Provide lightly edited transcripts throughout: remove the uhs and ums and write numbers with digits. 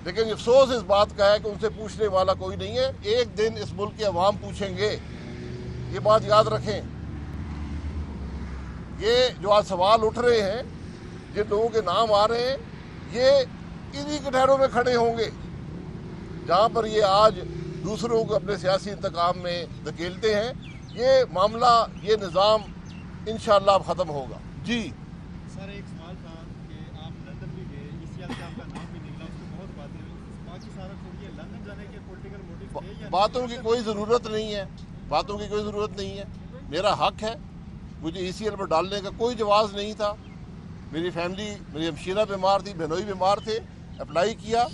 لیکن افسوس اس بات کا ہے کہ ان سے پوچھنے والا کوئی نہیں ہے. ایک دن اس ملک کے عوام پوچھیں گے. یہ بات یاد رکھیں. یہ جو آج سوال اٹھ رہے ہیں، جن لوگوں کے نام آ رہے ہیں، یہ انہی کٹہروں میں کھڑے ہوں گے جہاں پر یہ آج دوسروں کو اپنے سیاسی انتقام میں دھکیلتے ہیں. یہ معاملہ، یہ نظام انشاءاللہ اب ختم ہوگا. جی سر، ایک سوال تھا کہ آپ لندن بھی گئے، ECL سے آپ کا نام بھی نکلا، اس پہ بہت باتیں ہوئی. باقی سارا چھوڑیے، لندن جانے کے پولیٹیکل موٹیو تھے یا باتوں کی کوئی ضرورت نہیں ہے. باتوں کی کوئی ضرورت نہیں ہے. میرا حق ہے. مجھے ECL پر ڈالنے کا کوئی جواز نہیں تھا. میری فیملی، میری ہمشیرہ بیمار تھی، بہنوئی بیمار تھے. اپلائی کیا،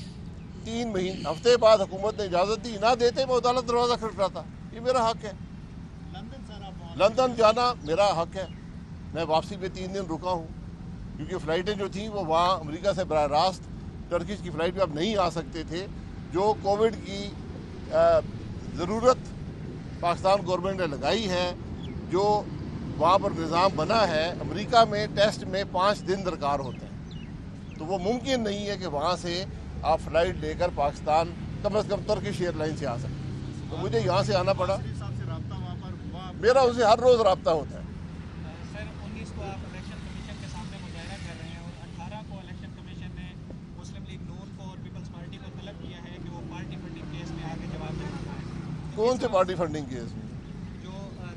3 ہفتے بعد حکومت نے اجازت دی. نہ دیتے میں عدالت دروازہ کھٹکھٹاتا. یہ میرا حق ہے. لندن سر آپ وہاں لندن جانا میرا حق ہے. میں واپسی پہ 3 دن رکا ہوں کیونکہ فلائٹیں جو تھیں وہ وہاں امریکہ سے براہ راست ٹرکش کی فلائٹ پہ اب نہیں آ سکتے تھے. جو کووڈ کی ضرورت پاکستان گورنمنٹ نے لگائی ہے، جو وہاں پر نظام بنا ہے، امریکہ میں ٹیسٹ میں 5 دن درکار ہوتے ہیں. تو وہ ممکن نہیں ہے کہ وہاں سے آپ فلائٹ لے کر پاکستان کم از کم ترکش ایئر لائن سے آ سکتے. تو مجھے یہاں سے آنا پڑا. شریف صاحب سے رابطہ وہاں پر ہوا؟ میرا اسے ہر روز رابطہ ہوتا ہے. سر 19 کو آپ الیکشن کمیشن کے سامنے مظاہرہ کر رہے ہیں اور 18 کو الیکشن کمیشن نے مسلم لیگ نون کو اور پیپلز پارٹی کو طلب کیا ہے کہ وہ پارٹی فنڈنگ کیس میں آگے جواب دیں. کون سے پارٹی فنڈنگ کیس میں؟ جو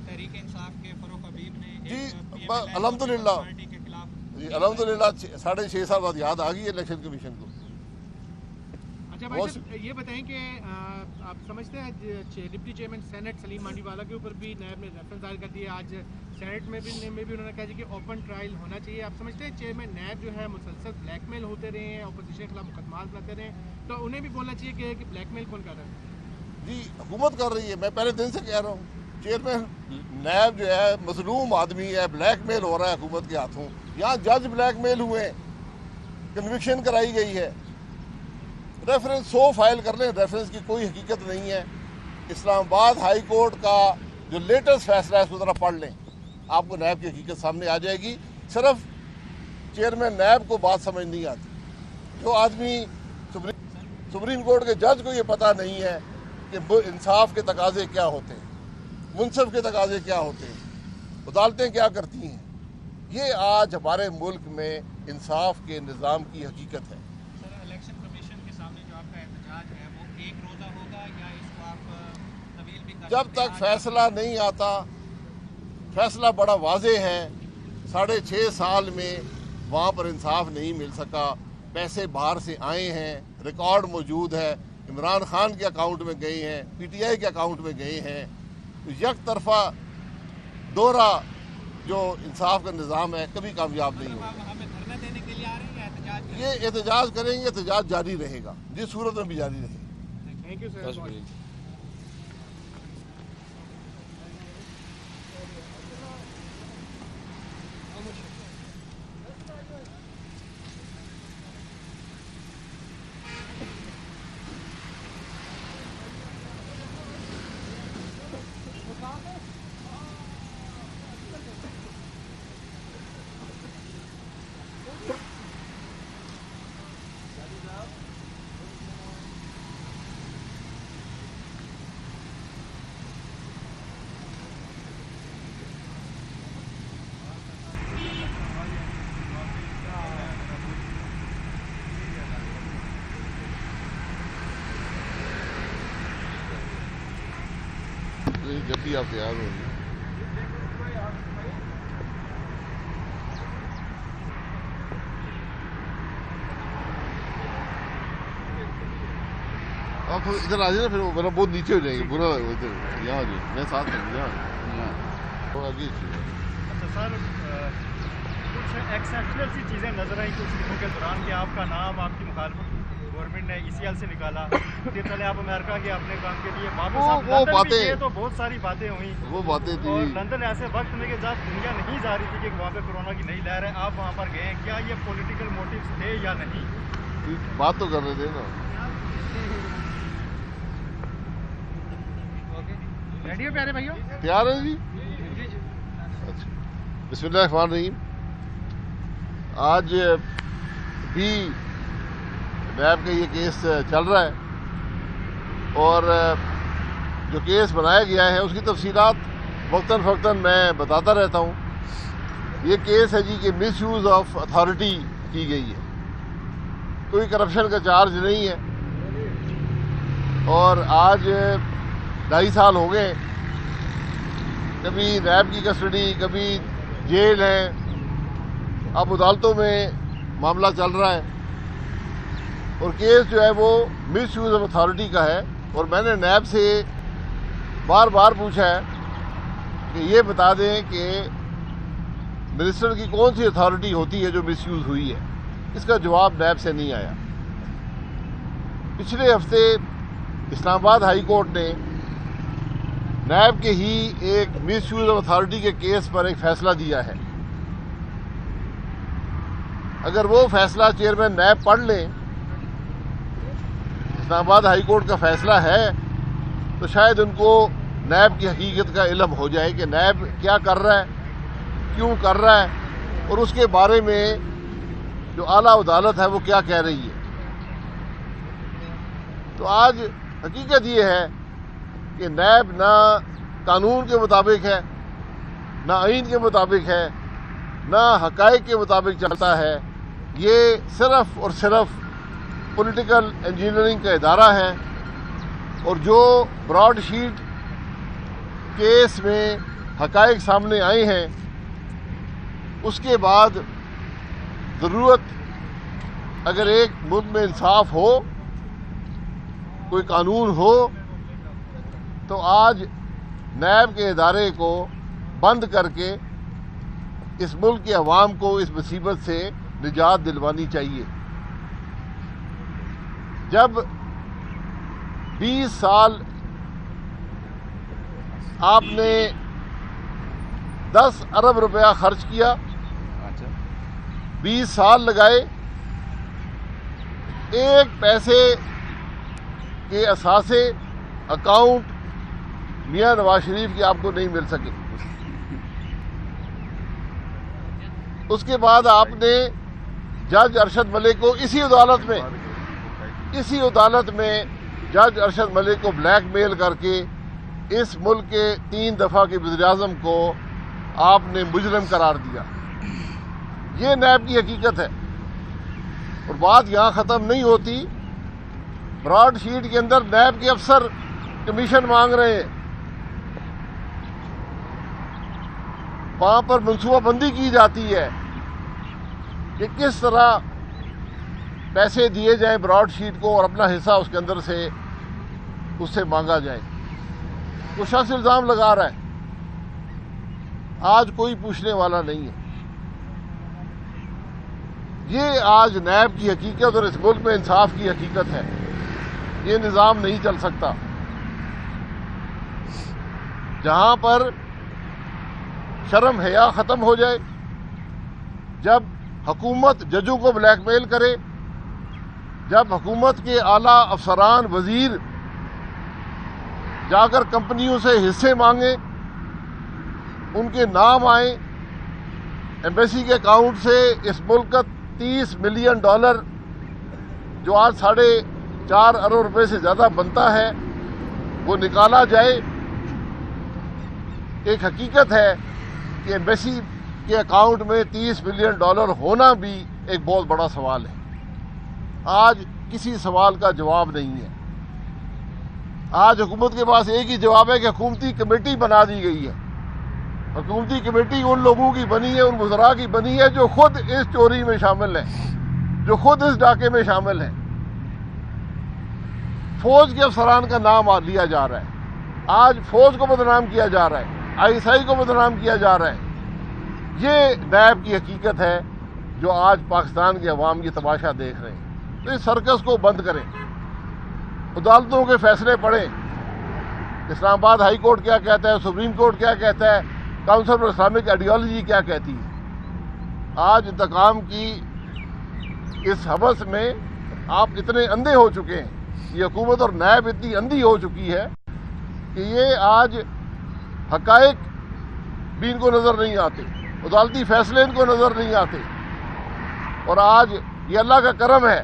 تحریک انصاف کے فروخ حبیب نے جی ایک الحمدللہ پارٹی کے خلاف. جی الحمدللہ 6.5 سال بعد یاد آ گئی ہے الیکشن کمیشن کو. اچھا بھائی صاحب، یہ بتائیں کہ آپ سمجھتے ہیں ڈپٹی چیئرمین سینٹ سلیم مانڈی والا کے اوپر بھی نیب نے ریفرنس دائر کر دیا. آج سینٹ میں بھی انہوں نے کہا کہ اوپن ٹرائل ہونا چاہیے. آپ سمجھتے ہیں چیئرمین نیب جو ہے مسلسل بلیک میل ہوتے رہے ہیں، اپوزیشن کے خلاف مقدمات بناتے رہے ہیں، تو انہیں بھی بولنا چاہیے کہ بلیک میل کون کر رہا ہے؟ جی حکومت کر رہی ہے. میں پہلے دن سے کہہ رہا ہوں چیئرمین نیب جو ہے مظلوم آدمی ہے، بلیک میل ہو رہا ہے حکومت کے ہاتھوں. یہاں جج بلیک میل ہوئے، کنوکشن کرائی گئی ہے. ریفرنس 100 فائل کر لیں، ریفرنس کی کوئی حقیقت نہیں ہے. اسلام آباد ہائی کورٹ کا جو لیٹسٹ فیصلہ ہے اس کو ذرا پڑھ لیں، آپ کو نیب کی حقیقت سامنے آ جائے گی. صرف چیئرمین نیب کو بات سمجھ نہیں آتی. جو آدمی سپریم کورٹ کے جج کو یہ پتہ نہیں ہے کہ انصاف کے تقاضے کیا ہوتے ہیں، منصف کے تقاضے کیا ہوتے ہیں، عدالتیں کیا کرتی ہیں. یہ آج ہمارے ملک میں انصاف کے نظام کی حقیقت ہے. سر الیکشن کمیشن کے سامنے جو آپ کا احتجاج ہے وہ ایک روزہ ہوگا یا اس کو آپ طویل بھی کر جب تک فیصلہ نہیں آتا، فیصلہ بڑا واضح ہے. 6.5 سال میں وہاں پر انصاف نہیں مل سکا. پیسے باہر سے آئے ہیں، ریکارڈ موجود ہے، عمران خان کے اکاؤنٹ میں گئے ہیں، PTI کے اکاؤنٹ میں گئے ہیں. یک طرفہ دوہرا جو انصاف کا نظام ہے کبھی کامیاب نہیں ہوگا. آپ ہمیں دھرنا دینے کے لیے آ رہے ہیں یا احتجاج کریں؟ یہ احتجاج کریں گے، احتجاج جاری رہے گا، جس صورت میں بھی جاری رہے گا. Thank you sir. جب بھی آپ تیار ہوں گے. آپ ادھر آ جائیں نا، پھر وہ بہت نیچے ہو جائیں گے. برا ادھر یہاں آ جائیں، میں ساتھ میں یہاں آگے. اچھا سر، کچھ ایکسیپشنل سی چیزیں نظر آئیں کچھ دنوں کے دوران کہ آپ کا نام، آپ کی مخالفت گورنمنٹ نے ECL سے نکالا، پھر چلے آپ امریکہ کے اپنے کام کے لیے واپس آپ وہ لندن بھی باتیں، گئے تو بہت ساری باتیں ہوئیں. وہ باتیں تھی. اور لندن ایسے وقت میں کہ جب دنیا نہیں جا رہی تھی کہ وہاں پہ کورونا کی نئی لہر ہے، آپ وہاں پر گئے، کیا یہ پولیٹیکل موٹیوز تھے یا نہیں؟ بات تو کر رہے تھے نا. ریڈی ہو پیارے بھائیوں؟ تیار ہے جی؟ اچھا، بسم اللہ الرحمن الرحیم. آج بھی نیب کا یہ کیس چل رہا ہے اور جو کیس بنایا گیا ہے اس کی تفصیلات وقتاً فوقتاً میں بتاتا رہتا ہوں. یہ کیس ہے جی کہ مس یوز آف اتھارٹی کی گئی ہے, کوئی کرپشن کا چارج نہیں ہے. اور آج 2.5 سال ہو گئے, کبھی نیب کی کسٹڈی, کبھی جیل ہے, اب عدالتوں میں معاملہ چل رہا ہے اور کیس جو ہے وہ مس یوز آف اتھارٹی کا ہے. اور میں نے نیب سے بار بار پوچھا ہے کہ یہ بتا دیں کہ منسٹر کی کون سی اتھارٹی ہوتی ہے جو مس یوز ہوئی ہے. اس کا جواب نیب سے نہیں آیا. پچھلے ہفتے اسلام آباد ہائی کورٹ نے نیب کے ہی ایک مس یوز آف اتھارٹی کے کیس پر ایک فیصلہ دیا ہے. اگر وہ فیصلہ چیئرمین نیب پڑھ لیں, اسلام آباد ہائی کورٹ کا فیصلہ ہے, تو شاید ان کو نیب کی حقیقت کا علم ہو جائے کہ نیب کیا کر رہا ہے, کیوں کر رہا ہے, اور اس کے بارے میں جو اعلیٰ عدالت ہے وہ کیا کہہ رہی ہے. تو آج حقیقت یہ ہے کہ نیب نہ قانون کے مطابق ہے, نہ آئین کے مطابق ہے, نہ حقائق کے مطابق چلتا ہے. یہ صرف اور صرف پولیٹیکل انجینئرنگ کا ادارہ ہے. اور جو براڈ شیٹ کیس میں حقائق سامنے آئے ہیں, اس کے بعد ضرورت اگر ایک ملک میں انصاف ہو, کوئی قانون ہو, تو آج نیب کے ادارے کو بند کر کے اس ملک کے عوام کو اس مصیبت سے نجات دلوانی چاہیے. جب 20 سال آپ نے 10 ارب روپیہ خرچ کیا, 20 سال لگائے, ایک پیسے کے اثاثے اکاؤنٹ میاں نواز شریف کے آپ کو نہیں مل سکے. اس کے بعد آپ نے جج ارشد ملک کو اسی عدالت میں جج ارشد ملک کو بلیک میل کر کے اس ملک کے 3 دفعہ کے وزیر اعظم کو آپ نے مجرم قرار دیا. یہ نیب کی حقیقت ہے. اور بات یہاں ختم نہیں ہوتی. براڈ شیٹ کے اندر نیب کے افسر کمیشن مانگ رہے ہیں, وہاں پر منصوبہ بندی کی جاتی ہے کہ کس طرح پیسے دیے جائیں براڈ شیٹ کو اور اپنا حصہ اس کے اندر سے اس سے مانگا جائے. وہ شخص الزام لگا رہا ہے, آج کوئی پوچھنے والا نہیں ہے. یہ آج نیب کی حقیقت اور اس ملک میں انصاف کی حقیقت ہے. یہ نظام نہیں چل سکتا جہاں پر شرم حیا ختم ہو جائے, جب حکومت ججوں کو بلیک میل کرے, جب حکومت کے اعلیٰ افسران وزیر جا کر کمپنیوں سے حصے مانگیں, ان کے نام آئیں, ایمبیسی کے اکاؤنٹ سے اس ملک کا $30 ملین جو آج 4.5 ارب روپے سے زیادہ بنتا ہے وہ نکالا جائے. ایک حقیقت ہے کہ ایمبیسی کے اکاؤنٹ میں $30 ملین ہونا بھی ایک بہت بڑا سوال ہے. آج کسی سوال کا جواب نہیں ہے. آج حکومت کے پاس ایک ہی جواب ہے کہ حکومتی کمیٹی بنا دی گئی ہے. حکومتی کمیٹی ان لوگوں کی بنی ہے, ان وزراء کی بنی ہے جو خود اس چوری میں شامل ہیں, جو خود اس ڈاکے میں شامل ہیں. فوج کے افسران کا نام لیا جا رہا ہے. آج فوج کو بدنام کیا جا رہا ہے, ISI کو بدنام کیا جا رہا ہے. یہ نیب کی حقیقت ہے جو آج پاکستان کے عوام کی تماشا دیکھ رہے ہیں. تو اس سرکس کو بند کریں, عدالتوں کے فیصلے پڑھیں. اسلام آباد ہائی کورٹ کیا کہتا ہے, سپریم کورٹ کیا کہتا ہے, کاؤنسل فار اسلامک آئیڈیالوجی کیا کہتی ہے. آج انتقام کی اس ہوس میں آپ اتنے اندھے ہو چکے ہیں, یہ حکومت اور نیب اتنی اندھی ہو چکی ہے کہ یہ آج حقائق بھی ان کو نظر نہیں آتے, عدالتی فیصلے ان کو نظر نہیں آتے. اور آج یہ اللہ کا کرم ہے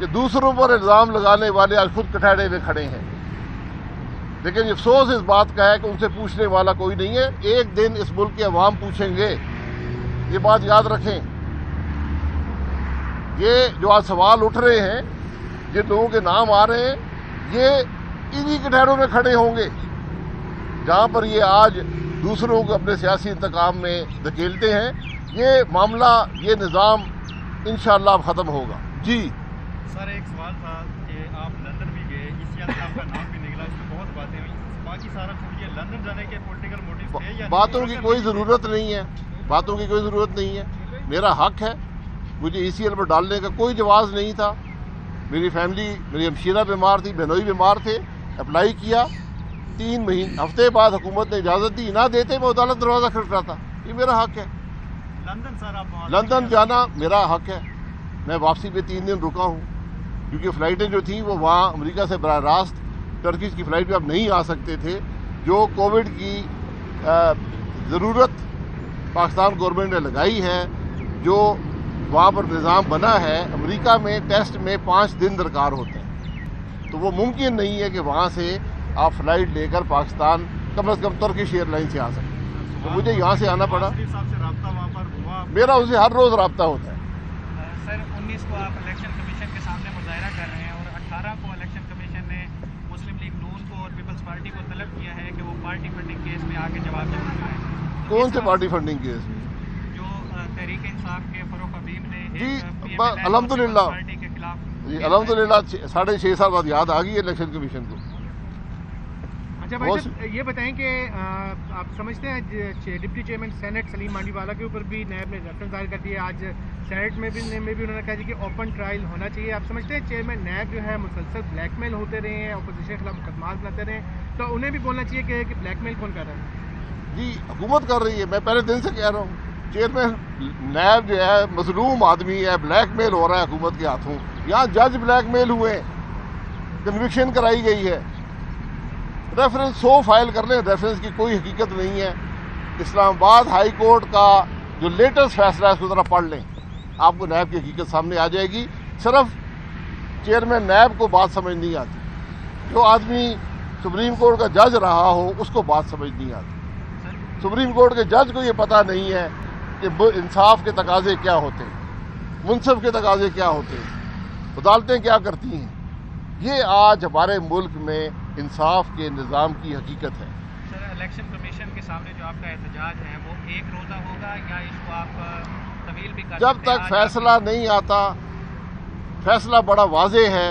کہ دوسروں پر الزام لگانے والے آج خود کٹہرے میں کھڑے ہیں، لیکن افسوس اس بات کا ہے کہ ان سے پوچھنے والا کوئی نہیں ہے۔ ایک دن اس ملک کے عوام پوچھیں گے، یہ بات یاد رکھیں۔ یہ جو آج سوال اٹھ رہے ہیں، جن لوگوں کے نام آ رہے ہیں، یہ انہی کٹہروں میں کھڑے ہوں گے جہاں پر یہ آج دوسروں کو اپنے سیاسی انتقام میں دھکیلتے ہیں۔ یہ معاملہ، یہ نظام انشاءاللہ اب ختم ہوگا۔ جی سر، ایک سوال تھا کہ آپ لندن بھی گئے، ECL سے آپ کا نام بھی نکلا، اس میں بہت باتیں ہوئی، باقی سارا چھوڑیے، لندن جانے کے پولیٹیکل موٹیو تھے یا باتوں کی کوئی ضرورت نہیں ہے، باتوں کی کوئی ضرورت نہیں ہے۔ میرا حق ہے، مجھے ECL پر ڈالنے کا کوئی جواز نہیں تھا۔ میری فیملی، میری ہمشیرہ بیمار تھی، بہنوئی بیمار تھے، اپلائی کیا، 3 ہفتے بعد حکومت نے اجازت دی، نہ دیتے میں عدالت دروازہ کھٹکھٹاتا۔ یہ میرا حق ہے۔ لندن سر آپ وہاں لندن جانا میرا حق ہے۔ میں واپسی پہ 3 دن رکا ہوں، کیونکہ فلائٹیں جو تھیں وہ وہاں امریکہ سے براہ راست ٹرکش کی فلائٹ پہ اب نہیں آ سکتے تھے۔ جو کووڈ کی ضرورت پاکستان گورنمنٹ نے لگائی ہے، جو وہاں پر نظام بنا ہے، امریکہ میں ٹیسٹ میں 5 دن درکار ہوتے ہیں، تو وہ ممکن نہیں ہے کہ وہاں سے آپ فلائٹ لے کر پاکستان کم از کم ترکش ایئر لائن سے آ سکیں، تو مجھے یہاں سے آنا پڑا۔ صاحب سے رابطہ وہاں پر ہوا؟ میرا اسے ہر روز رابطہ ہوتا ہے۔ سر 19 کو آپ الیکشن کمیشن کے سامنے مظاہرہ کر رہے ہیں، اور 18 کو الیکشن کمیشن نے مسلم لیگ نون کو اور پیپلز پارٹی کو طلب کیا ہے کہ وہ پارٹی فنڈنگ کیس میں آگے جواب دیں۔ کون سے پارٹی فنڈنگ کیس میں؟ جو تحریک انصاف کے فاروق حبیب نے جی ایک الحمدللہ، پارٹی کے خلاف، جی الحمدللہ 6.5 سال بعد یاد آ گئی ہے الیکشن کمیشن کو۔ اچھا بھائی صاحب، یہ بتائیں کہ آپ سمجھتے ہیں ڈپٹی چیئرمین سینٹ سلیم مانڈی والا کے اوپر بھی نیب نے ریفرنس دائر کر دیا، آج سینٹ میں بھی انہوں نے کہا جی کہ اوپن ٹرائل ہونا چاہیے۔ آپ سمجھتے ہیں چیئرمین نیب جو ہے مسلسل بلیک میل ہوتے رہے ہیں، اپوزیشن کے خلاف مقدمات بناتے رہے ہیں، تو انہیں بھی بولنا چاہیے کہ بلیک میل کون کر رہا ہے؟ جی حکومت کر رہی ہے، میں پہلے دن سے کہہ رہا ہوں، چیئرمین نیب جو ہے مظلوم آدمی ہے، بلیک میل ہو رہا ہے حکومت کے ہاتھوں۔ یہاں جج بلیک میل ہوئے، کنوکشن کرائی گئی ہے۔ ریفرنس 100 فائل کر لیں، ریفرنس کی کوئی حقیقت نہیں ہے۔ اسلام آباد ہائی کورٹ کا جو لیٹسٹ فیصلہ ہے اس کو ذرا پڑھ لیں، آپ کو نیب کی حقیقت سامنے آ جائے گی۔ صرف چیئرمین نیب کو بات سمجھ نہیں آتی، جو آدمی سپریم کورٹ کا جج رہا ہو اس کو بات سمجھ نہیں آتی۔ سپریم کورٹ کے جج کو یہ پتہ نہیں ہے کہ انصاف کے تقاضے کیا ہوتے ہیں، منصف کے تقاضے کیا ہوتے ہیں، عدالتیں کیا کرتی ہیں۔ یہ آج ہمارے ملک میں انصاف کے نظام کی حقیقت ہے۔ سر الیکشن کمیشن کے سامنے جو آپ کا احتجاج ہے وہ 1 روزہ ہوگا یا اس کو آپ طویل بھی کر سکتے ہیں؟ جب تک فیصلہ نہیں آتا، فیصلہ بڑا واضح ہے،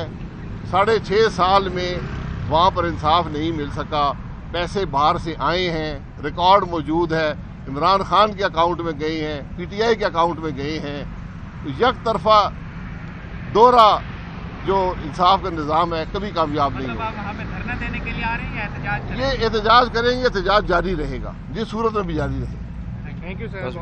6.5 سال میں وہاں پر انصاف نہیں مل سکا، پیسے باہر سے آئے ہیں، ریکارڈ موجود ہے، عمران خان کے اکاؤنٹ میں گئے ہیں، PTI کے اکاؤنٹ میں گئے ہیں۔ یک طرفہ دوہرا جو انصاف کا نظام ہے کبھی کامیاب نہیں مطلب ہوگا۔ آپ وہاں پہ دھرنا دینے کے لیے آ رہے ہیں یا احتجاج کریں گے؟ یہ احتجاج کریں گے، احتجاج جاری رہے گا، جس صورت میں بھی جاری رہے گا۔ Thank you sir.